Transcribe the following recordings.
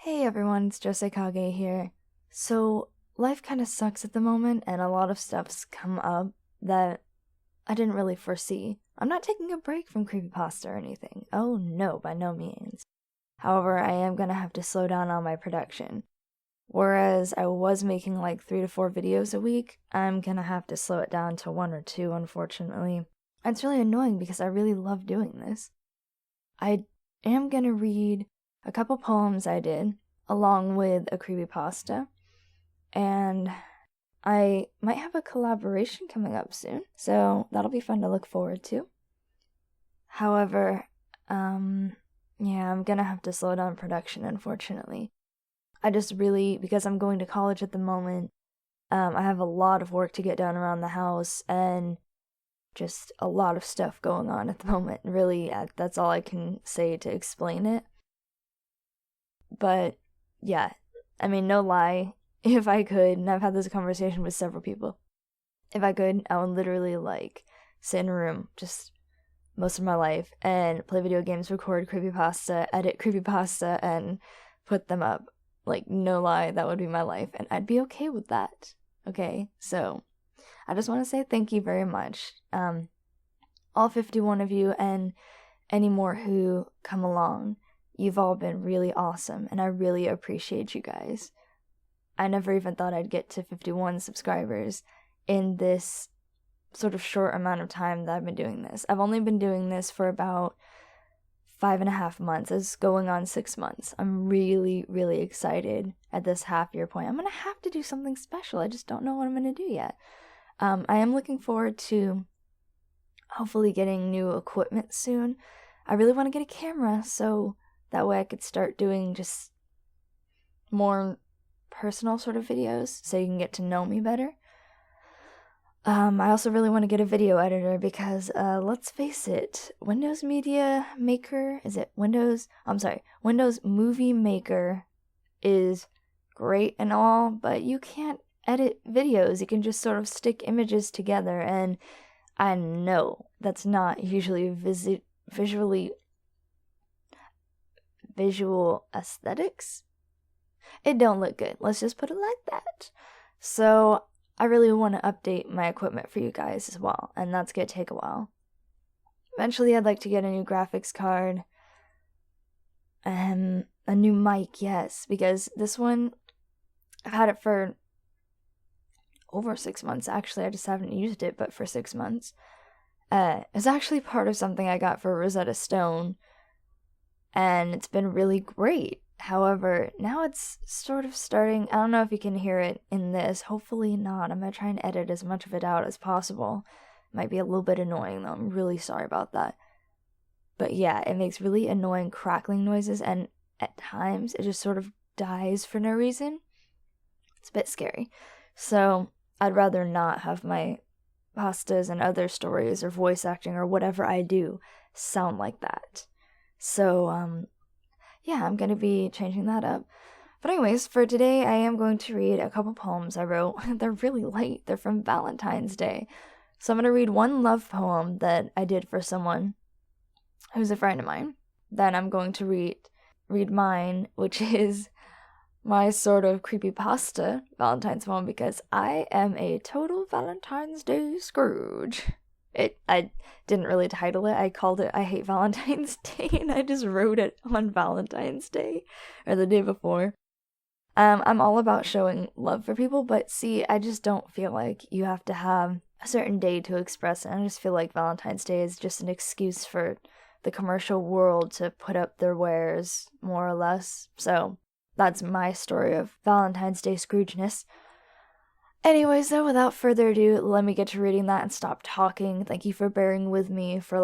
Hey everyone, it's Jose Kage here. So, life kind of sucks at the moment, and a lot of stuff's come up that I didn't really foresee. I'm not taking a break from Creepypasta or anything. Oh no, by no means. However, I am gonna have to slow down on my production. Whereas I was making like 3 to 4 videos a week, I'm gonna have to slow it down to 1 or 2, unfortunately. And it's really annoying because I really love doing this. I am gonna read a couple poems I did, along with a creepypasta, and I might have a collaboration coming up soon, so that'll be fun to look forward to. However, I'm gonna have to slow down production, unfortunately. I just really, because I'm going to college at the moment, I have a lot of work to get done around the house, and just a lot of stuff going on at the moment. Really, that's all I can say to explain it. But yeah, I mean, no lie, if I could, and I've had this conversation with several people, if I could, I would literally sit in a room just most of my life and play video games, record creepypasta, edit creepypasta, and put them up. No lie, that would be my life, and I'd be okay with that. Okay, so I just want to say thank you very much. All 51 of you, and any more who come along. You've all been really awesome, and I really appreciate you guys. I never even thought I'd get to 51 subscribers in this sort of short amount of time that I've been doing this. I've only been doing this for about 5.5 months. It's going on 6 months. I'm really, really excited at this half-year point. I'm going to have to do something special. I just don't know what I'm going to do yet. I am looking forward to hopefully getting new equipment soon. I really want to get a camera, so that way I could start doing just more personal sort of videos so you can get to know me better. I also really want to get a video editor because, let's face it, Windows Movie Maker is great and all, but you can't edit videos. You can just sort of stick images together, and I know that's not usually visual aesthetics. It don't look good. Let's just put it like that. So I really want to update my equipment for you guys as well, and that's going to take a while. Eventually, I'd like to get a new graphics card and a new mic, yes, because this one, I've had it for over 6 months, actually. I just haven't used it, but for 6 months. It's actually part of something I got for Rosetta Stone, and it's been really great. However, now it's sort of starting, I don't know if you can hear it in this, hopefully not. I'm going to try and edit as much of it out as possible. It might be a little bit annoying though, I'm really sorry about that. But yeah, it makes really annoying crackling noises, and at times it just sort of dies for no reason. It's a bit scary. So I'd rather not have my pastas and other stories or voice acting or whatever I do sound like that. So, yeah, I'm going to be changing that up. But anyways, for today, I am going to read a couple poems I wrote. They're really light. They're from Valentine's Day. So I'm going to read one love poem that I did for someone who's a friend of mine. Then I'm going to read mine, which is my sort of creepypasta Valentine's poem, because I am a total Valentine's Day Scrooge. I didn't really title it. I called it I Hate Valentine's Day, and I just wrote it on Valentine's Day, or the day before. I'm all about showing love for people, but see, I just don't feel like you have to have a certain day to express it. I just feel like Valentine's Day is just an excuse for the commercial world to put up their wares, more or less. So that's my story of Valentine's Day Scroogeness. Anyways, though, without further ado, let me get to reading that and stop talking. Thank you for bearing with me for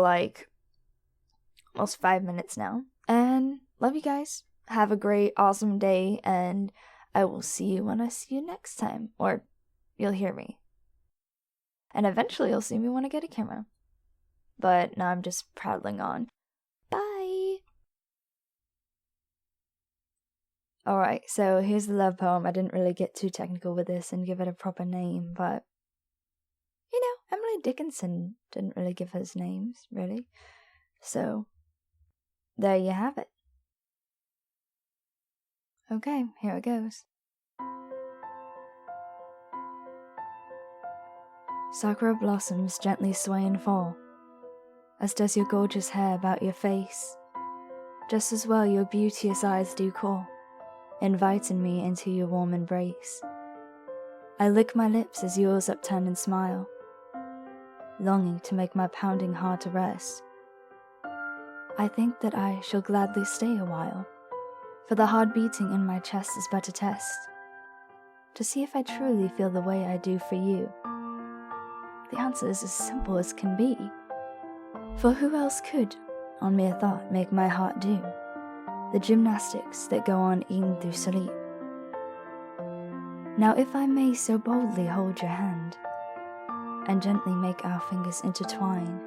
almost 5 minutes now. And love you guys. Have a great, awesome day, and I will see you when I see you next time. Or you'll hear me. And eventually you'll see me when I get a camera. But now I'm just prattling on. Bye! Alright, so here's the love poem. I didn't really get too technical with this and give it a proper name, but Emily Dickinson didn't really give us names, really. So, there you have it. Okay, here it goes. Sakura blossoms gently sway and fall, as does your gorgeous hair about your face. Just as well your beauteous eyes do call, inviting me into your warm embrace. I lick my lips as yours upturn and smile, longing to make my pounding heart a rest. I think that I shall gladly stay a while, for the hard beating in my chest is but a test, to see if I truly feel the way I do for you. The answer is as simple as can be, for who else could, on mere thought, make my heart do the gymnastics that go on e'en through sleep? Now if I may so boldly hold your hand, and gently make our fingers intertwine,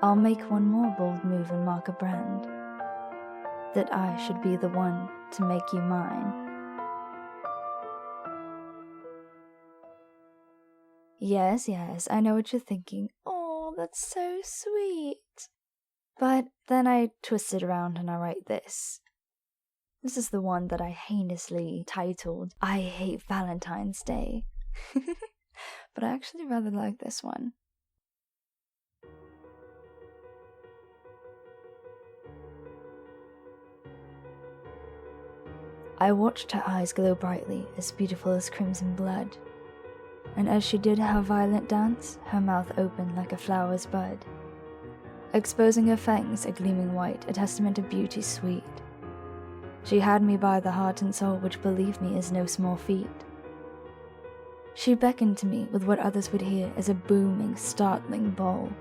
I'll make one more bold move and mark a brand, that I should be the one to make you mine. Yes, I know what you're thinking. Oh, that's so sweet. But then I twist it around and I write this. This is the one that I heinously titled, I Hate Valentine's Day. But I actually rather like this one. I watched her eyes glow brightly, as beautiful as crimson blood, and as she did her violent dance, her mouth opened like a flower's bud, exposing her fangs a gleaming white, a testament of beauty sweet. She had me by the heart and soul, which believe me is no small feat. She beckoned to me with what others would hear as a booming, startling bawl,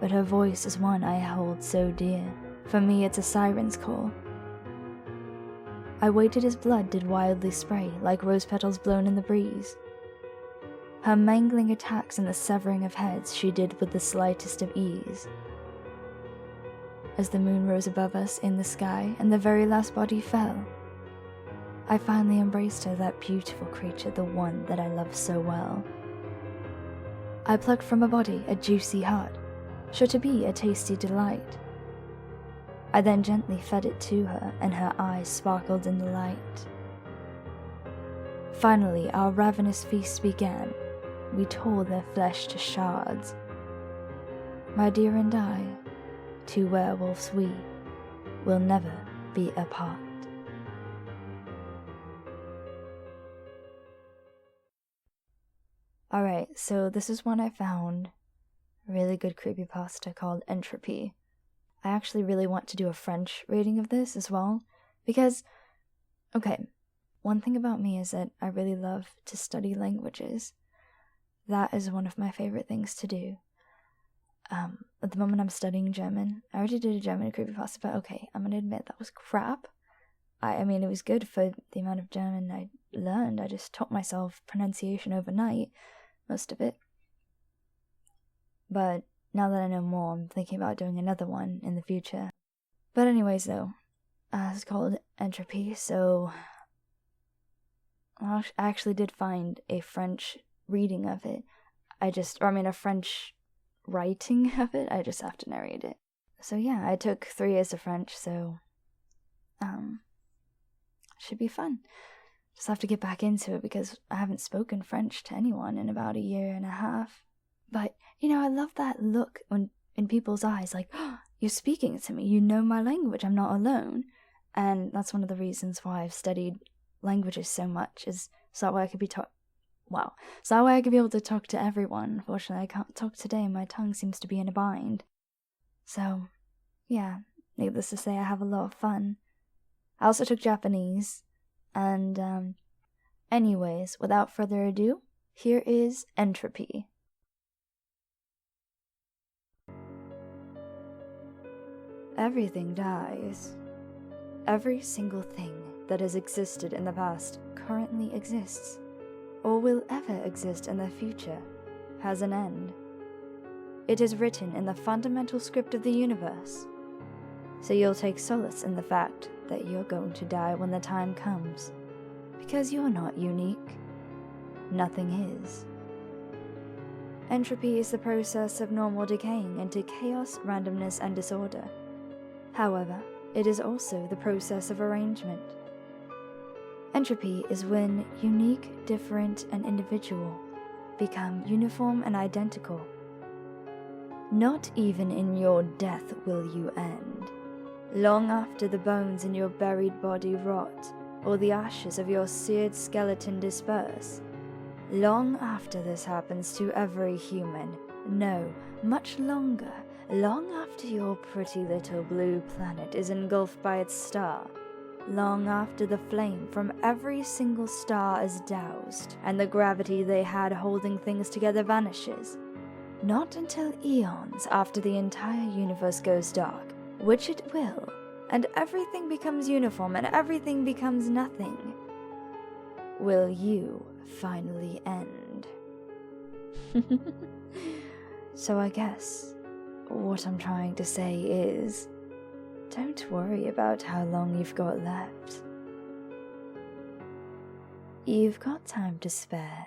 but her voice is one I hold so dear, for me it's a siren's call. I waited as blood did wildly spray, like rose petals blown in the breeze. Her mangling attacks and the severing of heads she did with the slightest of ease. As the moon rose above us in the sky and the very last body fell, I finally embraced her, that beautiful creature, the one that I love so well. I plucked from her body a juicy heart, sure to be a tasty delight. I then gently fed it to her, and her eyes sparkled in the light. Finally, our ravenous feast began. We tore their flesh to shards. My dear and I, two werewolves we, will never be apart. Alright, so this is one I found. A really good creepypasta called Entropy. I actually really want to do a French reading of this as well, because, okay, one thing about me is that I really love to study languages. That is one of my favorite things to do. At the moment I'm studying German. I already did a German creepypasta, but okay, I'm gonna admit that was crap. I mean, it was good for the amount of German I learned. I just taught myself pronunciation overnight, most of it. But now that I know more, I'm thinking about doing another one in the future. But anyways though, it's called Entropy, so I actually did find a French reading of it. A French writing of it. I just have to narrate it. So yeah, I took 3 years of French, so should be fun. Just have to get back into it because I haven't spoken French to anyone in about 1.5 years. But, I love that look in people's eyes, like, oh, you're speaking to me, you know my language, I'm not alone. And that's one of the reasons why I've studied languages so much, is so that way I could be so that way I could be able to talk to everyone. Unfortunately, I can't talk today, my tongue seems to be in a bind. So, yeah, needless to say, I have a lot of fun. I also took Japanese, and, anyways, without further ado, here is Entropy. Everything dies. Every single thing that has existed in the past currently exists, or will ever exist in the future, has an end. It is written in the fundamental script of the universe, so you'll take solace in the fact that you're going to die when the time comes, because you're not unique. Nothing is. Entropy is the process of normal decaying into chaos, randomness, and disorder. However, it is also the process of arrangement, Entropy is when unique, different, and individual become uniform and identical. Not even in your death will you end. Long after the bones in your buried body rot, or the ashes of your seared skeleton disperse. Long after this happens to every human, no, much longer, long after your pretty little blue planet is engulfed by its star, long after the flame from every single star is doused, and the gravity they had holding things together vanishes. Not until eons after the entire universe goes dark, which it will, and everything becomes uniform and everything becomes nothing, will you finally end. So I guess what I'm trying to say is, don't worry about how long you've got left. You've got time to spare.